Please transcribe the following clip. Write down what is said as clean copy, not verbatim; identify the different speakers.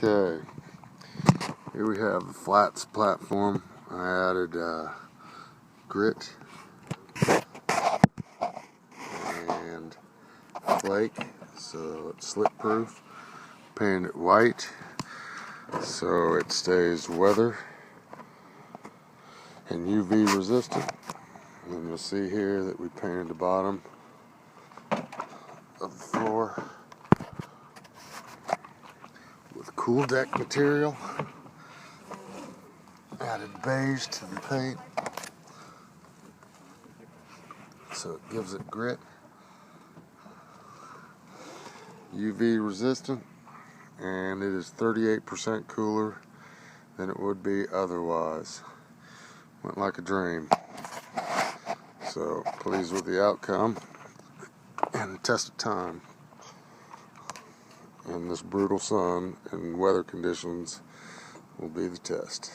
Speaker 1: Okay, here we have the flats platform. I added grit and flake so it's slip proof. Painted it white so it stays weather and UV resistant. And you'll see here that we painted the bottom of the floor with cool deck material. Added beige to the paint so it gives it grit. UV resistant, and it is 38% cooler than it would be otherwise. Went like a dream. So pleased with the outcome, and the test of time in this brutal sun and weather conditions will be the test.